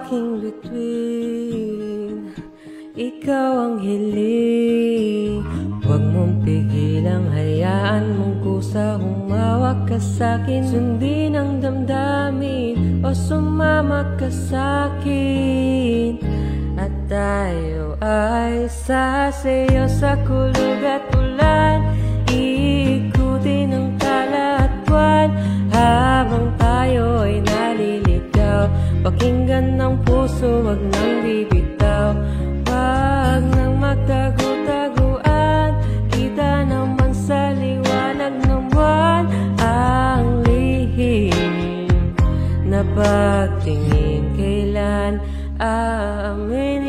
aking bituin, ikaw ang hiling. Huwag mong pigilang, hayaan mong kusa, humawak ka sa'kin. Sundin ang damdamin o sumama ka sa'kin, at tayo ay sasayaw sa kulog at ulan. Iikutin ang tala at buwan habang tayo ay naliligaw. Pakinggan ng puso, wag nang bibitaw. Wag nang magtago-taguan, kita naman sa liwanag ng buwan ang lihim na pagtingin. Kailan aamin